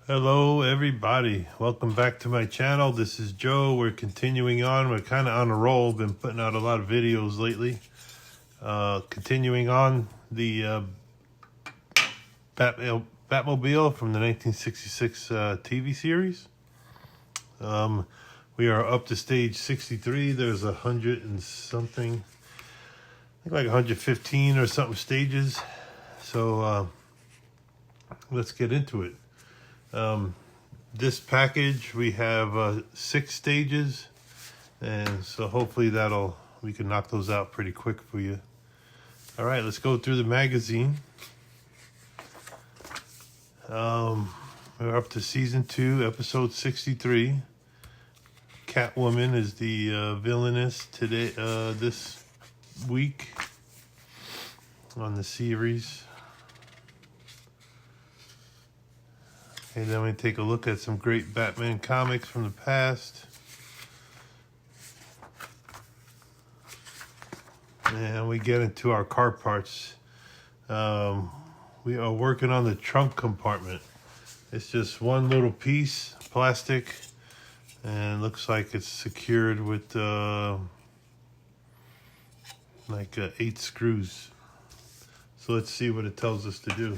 Hello everybody, welcome back to my channel. This is Joe. We're continuing on. We're kind of on a roll. Been putting out a lot of videos lately. Continuing on the Batmobile from the 1966 TV series. We are up to stage 63. There's 100 and something, I think like 115 or something stages. So let's get into it. This package, we have 6 stages, and so hopefully we can knock those out pretty quick for you. All right, let's go through the magazine. We're up to season 2, episode 63. Catwoman is the villainess today, this week on the series. Okay, then we take a look at some great Batman comics from the past. And we get into our car parts. We are working on the trunk compartment. It's just one little piece, plastic, and looks like it's secured with like 8 screws. So let's see what it tells us to do.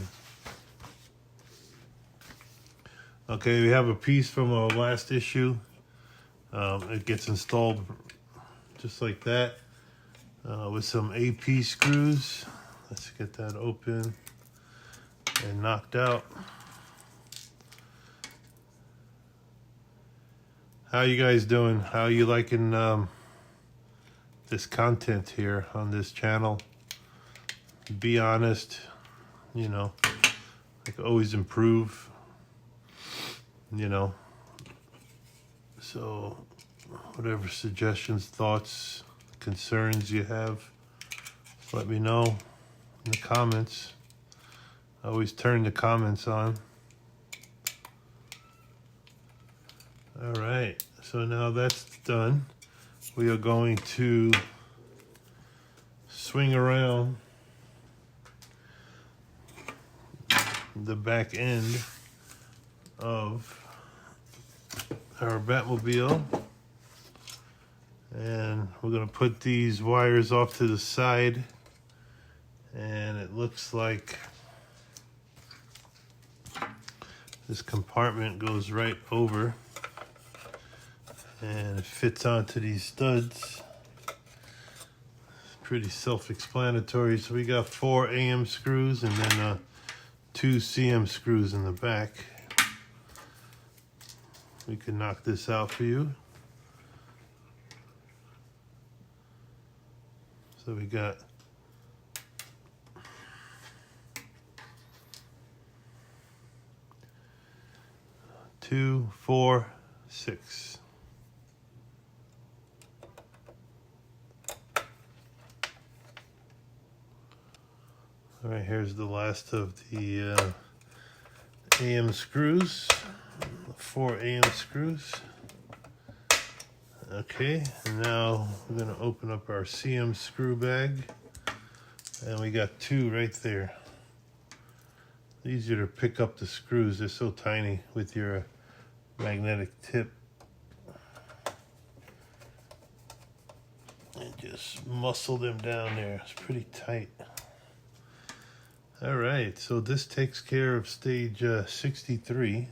Okay, we have a piece from our last issue. It gets installed just like that with some AP screws. Let's get that open and knocked out. How you guys doing? How you liking this content here on this channel? Be honest, you know, I can always improve. You know, so whatever suggestions, thoughts, concerns you have, let me know in the comments. I always turn the comments on. All right, so now that's done. We are going to swing around the back end of our Batmobile, and we're going to put these wires off to the side, and it looks like this compartment goes right over and it fits onto these studs. It's pretty self-explanatory. So we got 4 AM screws and then 2 CM screws in the back. We can knock this out for you. So we got 2, 4, 6. All right, here's the last of the AM screws. 4 AM screws. Okay, and now we're going to open up our CM screw bag, and we got 2 right there. Easier to pick up the screws, they're so tiny with your magnetic tip. And just muscle them down there, it's pretty tight. All right, so this takes care of stage 63.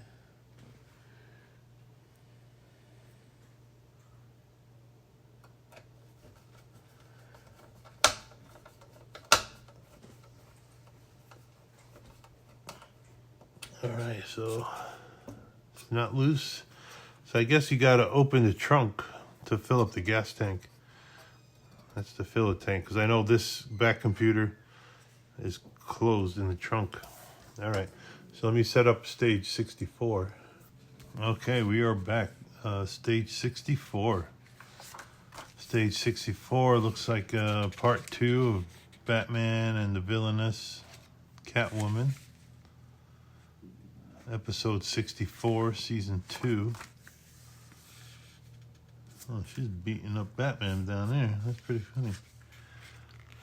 All right, so it's not loose. So I guess you got to open the trunk to fill up the gas tank. That's the filler tank, because I know this back computer is closed in the trunk. All right, so let me set up stage 64. Okay, we are back. Stage 64. Stage 64 looks like part 2 of Batman and the villainess Catwoman. Episode 64, season 2. Oh, she's beating up Batman down there. That's pretty funny.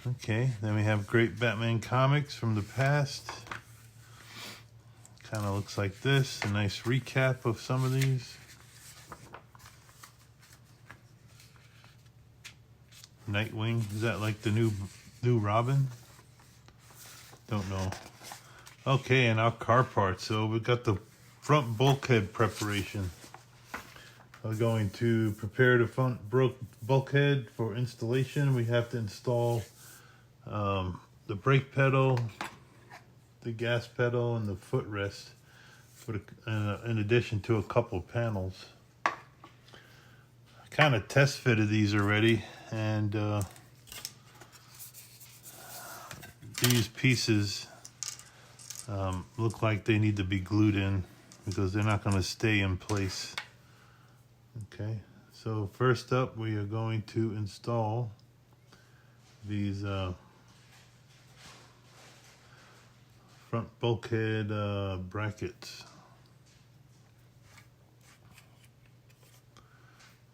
Okay, then we have great Batman comics from the past. Kind of looks like this. A nice recap of some of these. Nightwing, is that like the new Robin? Don't know. Okay, and our car parts. So we got the front bulkhead preparation. We're going to prepare the front bulkhead for installation. We have to install the brake pedal, the gas pedal, and the footrest, in addition to a couple panels. I kind of test fitted these already, and these pieces look like they need to be glued in because they're not going to stay in place. Okay, so first up we are going to install these front bulkhead brackets.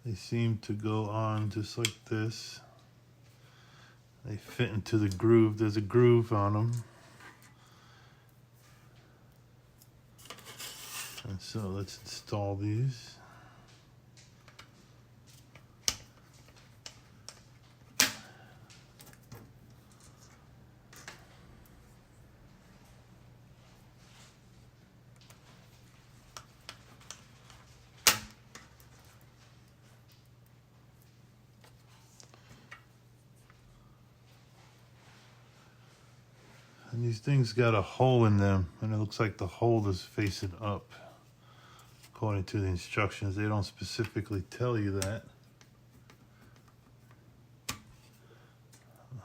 They seem to go on just like this. They fit into the groove. There's a groove on them. And so let's install these. And these things got a hole in them, and it looks like the hole is facing up. According to the instructions, they don't specifically tell you that.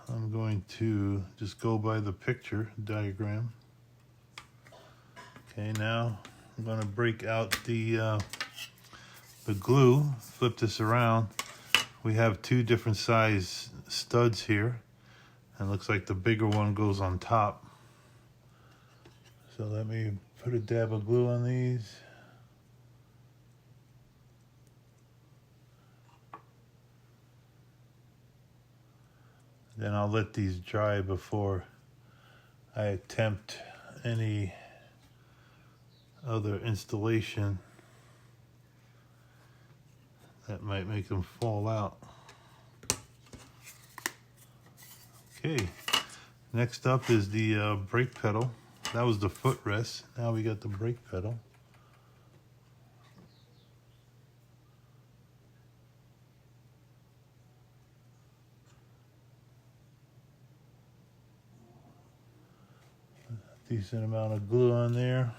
I'm going to just go by the picture diagram. Okay, now I'm going to break out the glue, flip this around. We have two different size studs here. And it looks like the bigger one goes on top. So let me put a dab of glue on these. Then I'll let these dry before I attempt any other installation that might make them fall out. Okay, next up is the brake pedal. That was the footrest. Now we got the brake pedal. Decent amount of glue on there.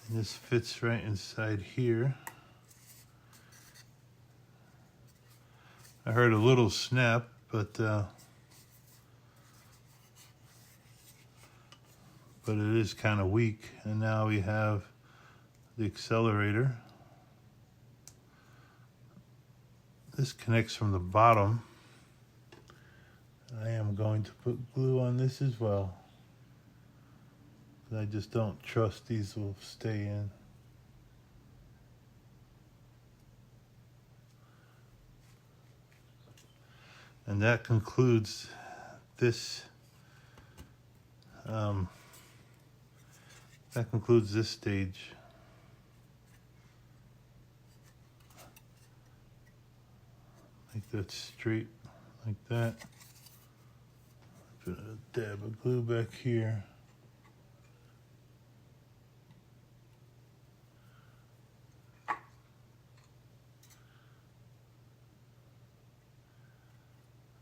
And this fits right inside here. I heard a little snap, but it is kind of weak. And now we have the accelerator. This connects from the bottom. I am going to put glue on this as well. I just don't trust these will stay in. And that concludes this stage. Make that straight like that. Put a dab of glue back here.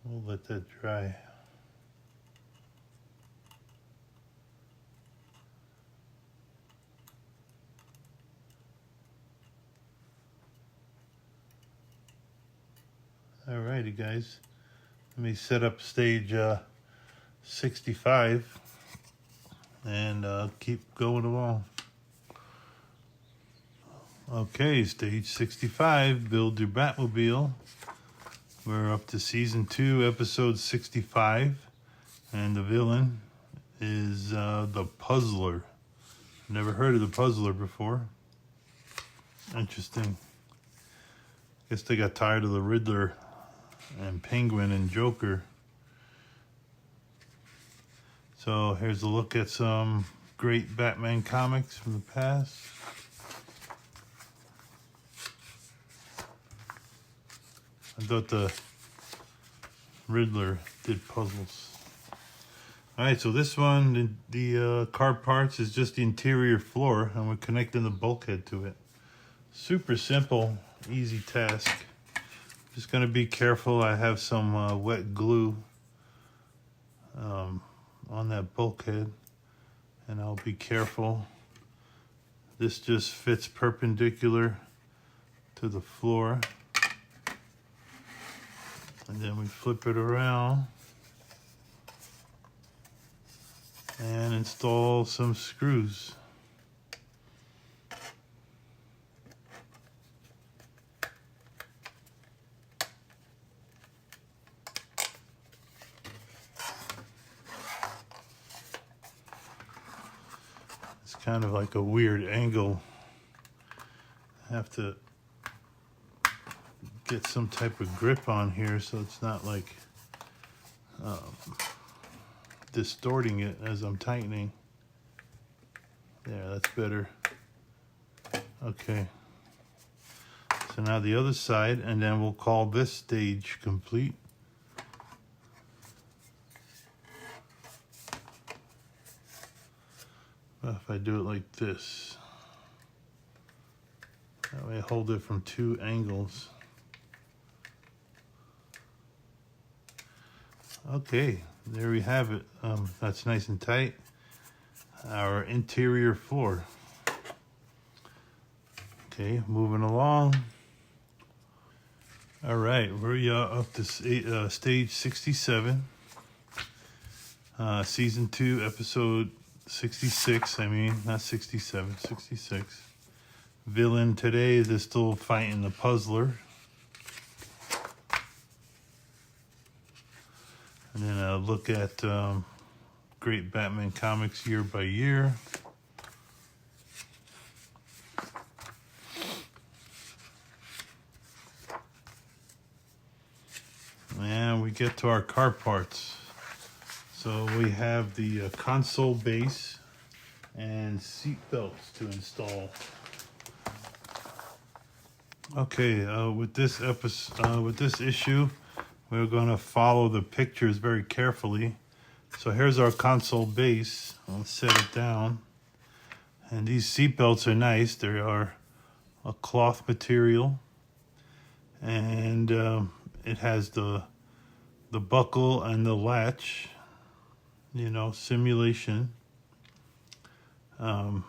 We'll let that dry. Alrighty guys, let me set up stage 65 and keep going along. Okay, stage 65, build your Batmobile. We're up to season 2, episode 65, and the villain is the Puzzler. Never heard of the Puzzler before. Interesting. Guess they got tired of the Riddler and Penguin and Joker. So here's a look at some great Batman comics from the past. I thought the Riddler did puzzles. Alright, so this one, the car parts is just the interior floor, and we're connecting the bulkhead to it. Super simple, easy task. Just going to be careful. I have some wet glue on that bulkhead, and I'll be careful. This just fits perpendicular to the floor. And then we flip it around and install some screws. It's kind of like a weird angle. I have to get some type of grip on here so it's not like distorting it as I'm tightening. There, that's better. Okay. So now the other side, and then we'll call this stage complete. Well, if I do it like this, that way I hold it from two angles. Okay, there we have it. That's nice and tight. Our interior floor. Okay, moving along. All right, we're up to stage 67. Season 2, episode 66. I mean, not 67, 66. Villain today is still fighting the puzzler. And then a look at great Batman comics year by year. And we get to our car parts. So we have the console base and seat belts to install. Okay, with this issue, we're going to follow the pictures very carefully. So here's our console base. I'll set it down. And these seat belts are nice. They are a cloth material. And it has the buckle and the latch, you know, simulation. And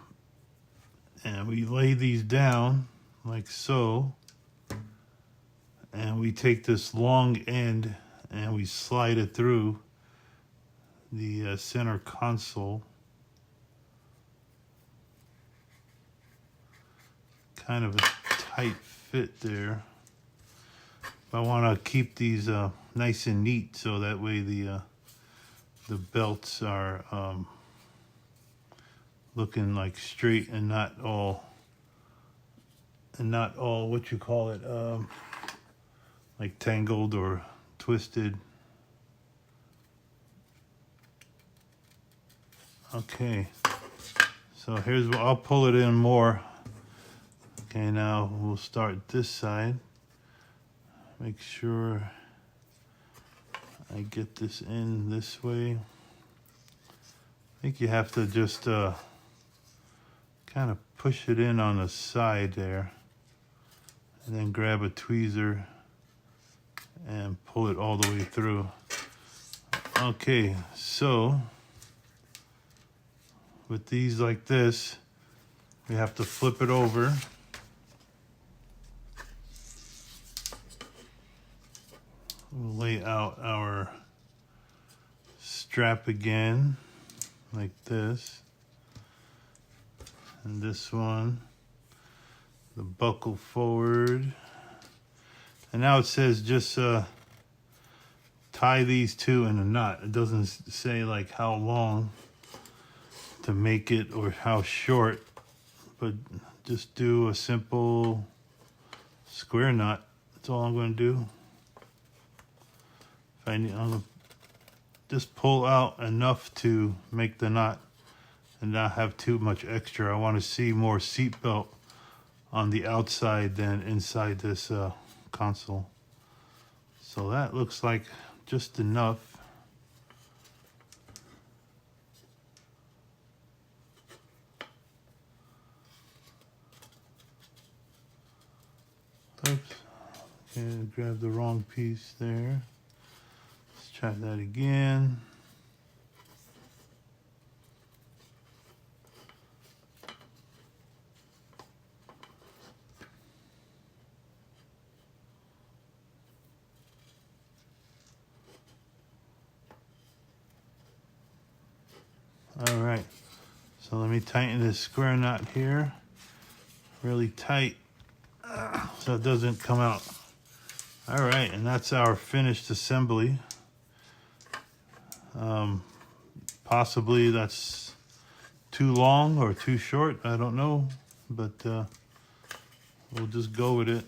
we lay these down like so. And we take this long end and we slide it through the center console. Kind of a tight fit there. I want to keep these nice and neat so that way the belts are looking like straight and not all what you call it, like tangled or twisted. Okay, so here's what I'll pull it in more. Okay, now we'll start this side. Make sure I get this in this way. I think you have to just kind of push it in on the side there, and then grab a tweezer and pull it all the way through. Okay, so with these like this, we have to flip it over. We'll lay out our strap again like this, and this one, the buckle forward. And now it says just tie these two in a knot. It doesn't say like how long to make it or how short, but just do a simple square knot. That's all I'm going to do. I'm going to just pull out enough to make the knot, and not have too much extra. I want to see more seatbelt on the outside than inside this console. So that looks like just enough. Oops, okay, grab the wrong piece there. Let's try that again. All right, so let me tighten this square knot here really tight so it doesn't come out. All right, and that's our finished assembly. Possibly that's too long or too short, I don't know, but we'll just go with it.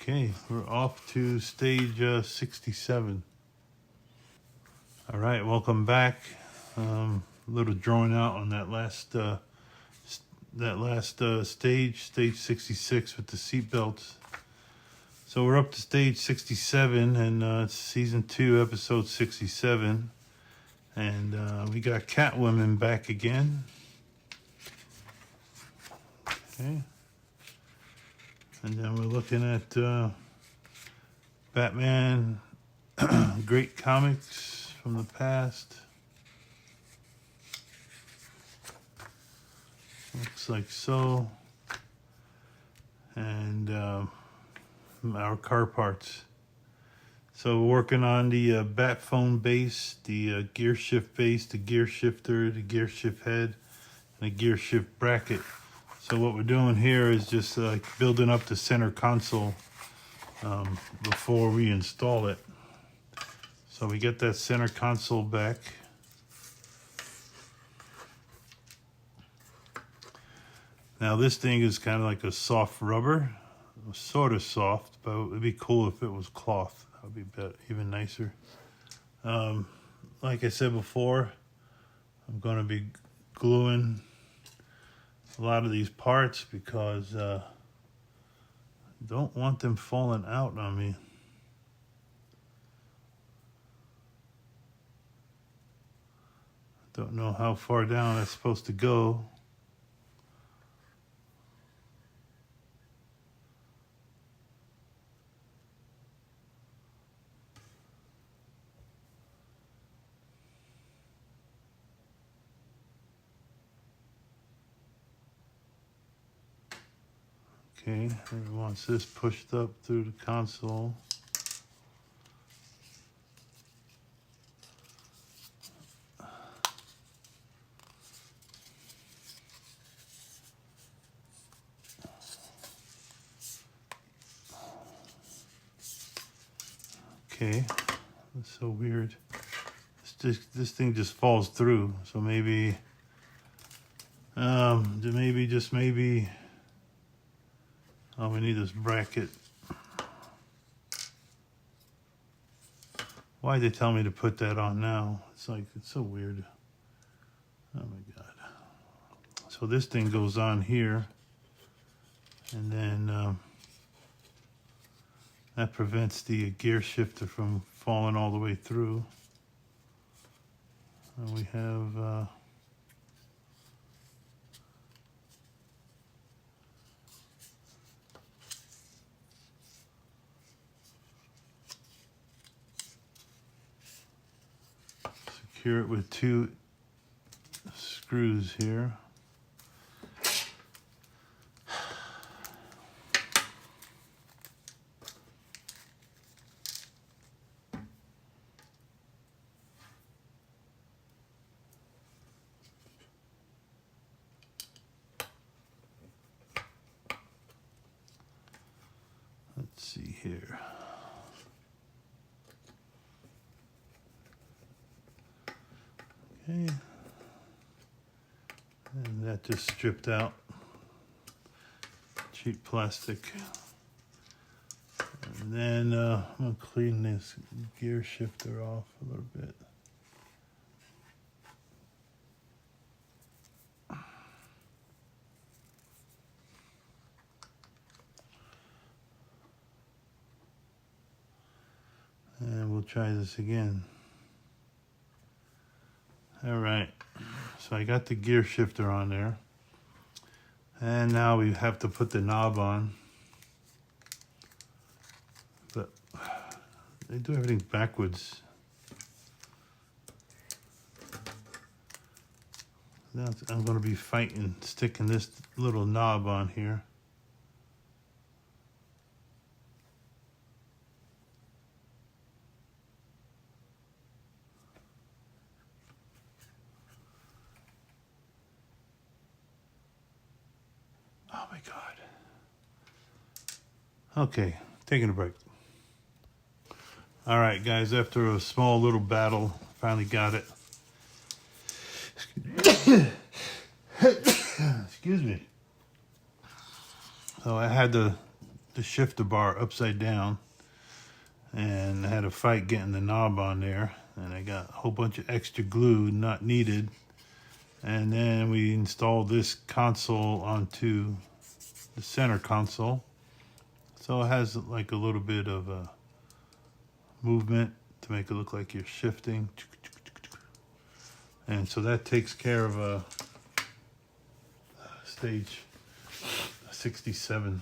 Okay, we're off to stage 67. All right, welcome back. A little drawn out on that last stage, stage 66 with the seat belts. So we're up to stage 67, and it's season 2, episode 67, and we got Catwoman back again. Okay. And then we're looking at Batman, great comics from the past. Looks like so. And our car parts. So we're working on the Batphone base, the gear shift base, the gear shifter, the gear shift head, and the gear shift bracket. So what we're doing here is just like building up the center console before we install it. So we get that center console back. Now this thing is kind of like a soft rubber, sort of soft, but it would be cool if it was cloth. That would be even nicer. Like I said before, I'm going to be gluing a lot of these parts because I don't want them falling out on me. Don't know how far down that's supposed to go. Okay, it wants this pushed up through the console. Okay, that's so weird. This thing just falls through, so maybe, maybe. Oh, we need this bracket. Why'd they tell me to put that on now? It's like, it's so weird. Oh my God. So this thing goes on here, and then that prevents the gear shifter from falling all the way through. And we have secure it with 2 screws here. Let's see here. Okay. And that just stripped out. Cheap plastic. And And then I'm going to clean this gear shifter off a little bit. And we'll try this again. All right, so I got the gear shifter on there. And now we have to put the knob on. But they do everything backwards. Now I'm going to be fighting sticking this little knob on here. Oh my God. Okay, taking a break. All right, guys, after a small little battle, finally got it. Excuse me. So I had the shifter bar upside down, and I had a fight getting the knob on there, and I got a whole bunch of extra glue not needed. And then we installed this console onto the center console. So it has like a little bit of a movement to make it look like you're shifting. And so that takes care of stage 67.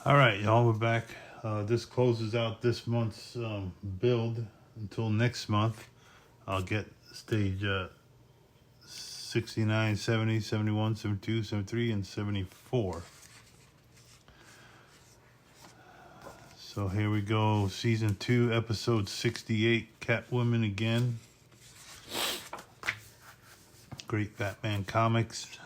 All right, y'all, we're back. This closes out this month's build. Until next month, I'll get stage 69, 70, 71, 72, 73, and 74. So here we go, season 2, episode 68, Catwoman again. Great Batman comics.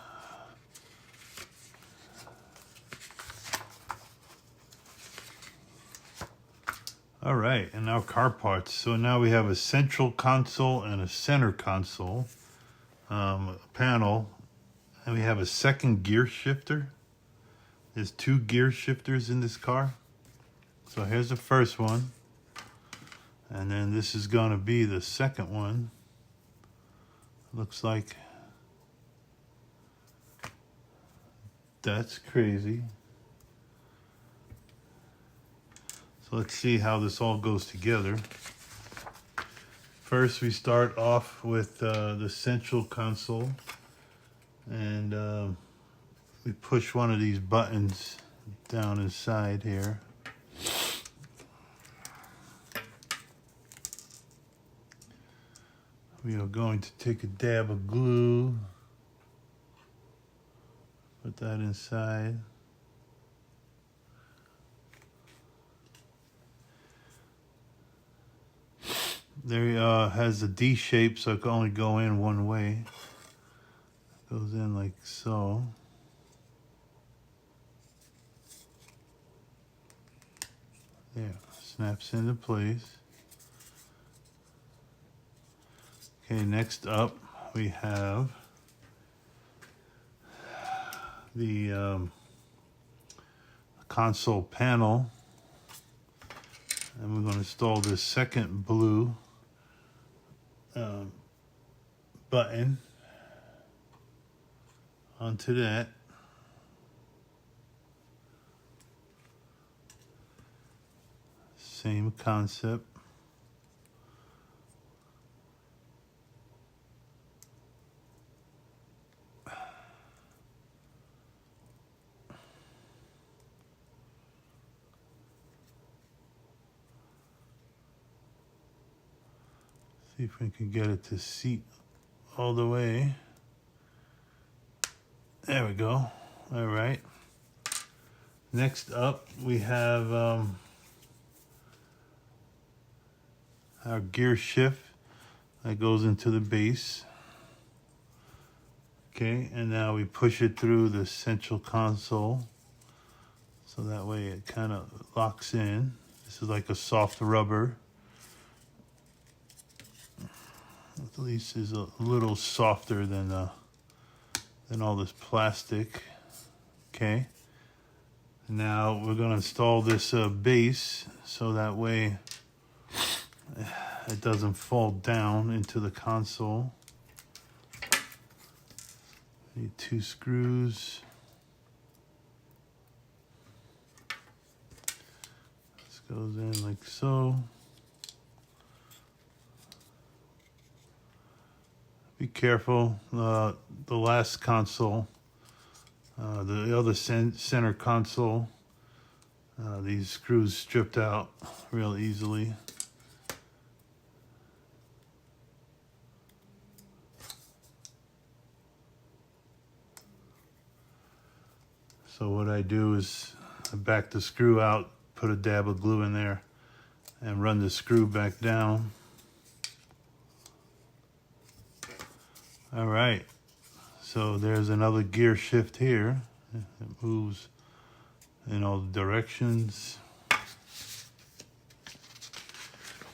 All right, and now car parts. So now we have a central console and a center console panel, and we have a second gear shifter. There's 2 gear shifters in this car. So here's the first one, and then this is going to be the second one. Looks like that's crazy. So let's see how this all goes together. First, we start off with the central console, and we push one of these buttons down inside here. We are going to take a dab of glue, put that inside. There has a D shape, so it can only go in one way. It goes in like so. There, snaps into place. Okay, next up we have the console panel, and we're going to install this second blue button onto that. Same concept. See if we can get it to seat all the way. There we go. All right. Next up, we have our gear shift that goes into the base. Okay, and now we push it through the central console, so that way it kind of locks in. This is like a soft rubber. At least is a little softer than all this plastic. Okay. Now we're going to install this base so that way it doesn't fall down into the console. Need 2 screws. This goes in like so. Be careful. The last console, the other center console, these screws stripped out real easily. So what I do is I back the screw out, put a dab of glue in there, and run the screw back down. All right, so there's another gear shift here. It moves in all directions.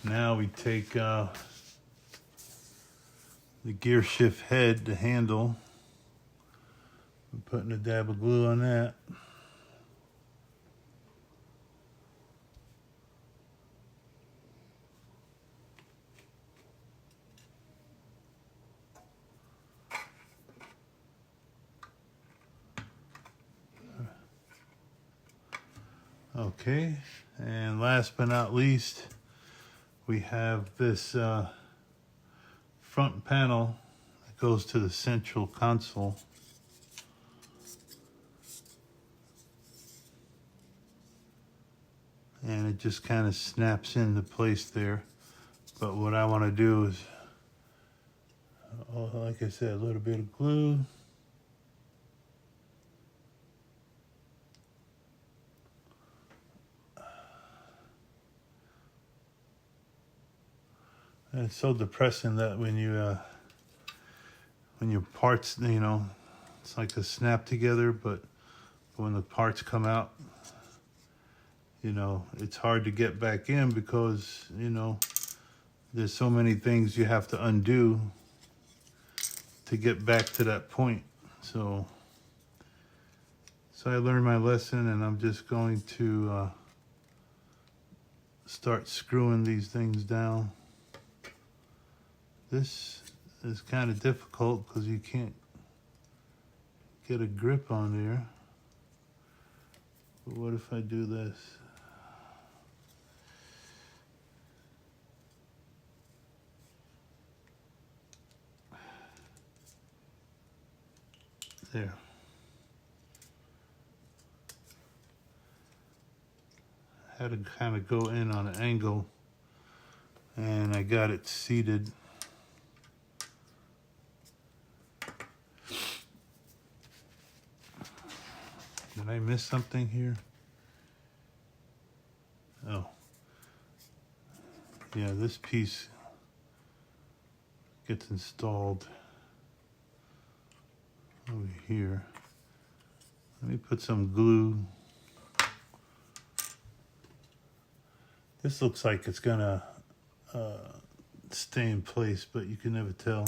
Now we take the gear shift head, the handle. I'm putting a dab of glue on that. Okay, and last but not least, we have this front panel that goes to the central console. And it just kind of snaps into place there. But what I want to do is, like I said, a little bit of glue. And it's so depressing that when your parts, you know, it's like a snap together, but when the parts come out, you know, it's hard to get back in because, you know, there's so many things you have to undo to get back to that point. So I learned my lesson, and I'm just going to start screwing these things down. This is kind of difficult because you can't get a grip on there. But what if I do this? There. I had to kind of go in on an angle, and I got it seated. Did I miss something here? Oh. Yeah, this piece gets installed over here. Let me put some glue. This looks like it's gonna stay in place, but you can never tell.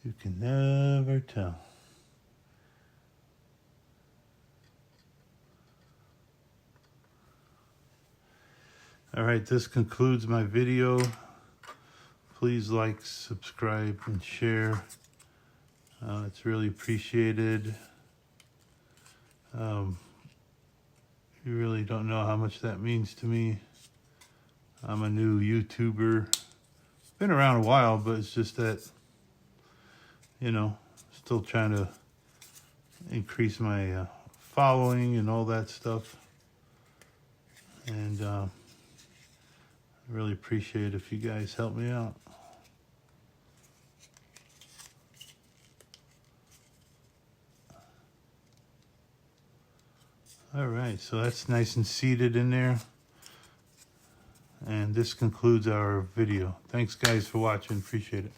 You can never tell. All right, this concludes my video. Please like, subscribe, and share. It's really appreciated. You really don't know how much that means to me. I'm a new YouTuber. Been around a while, but it's just that, you know, still trying to increase my following and all that stuff. And I really appreciate it if you guys help me out. All right, so that's nice and seated in there. And this concludes our video. Thanks guys for watching, appreciate it.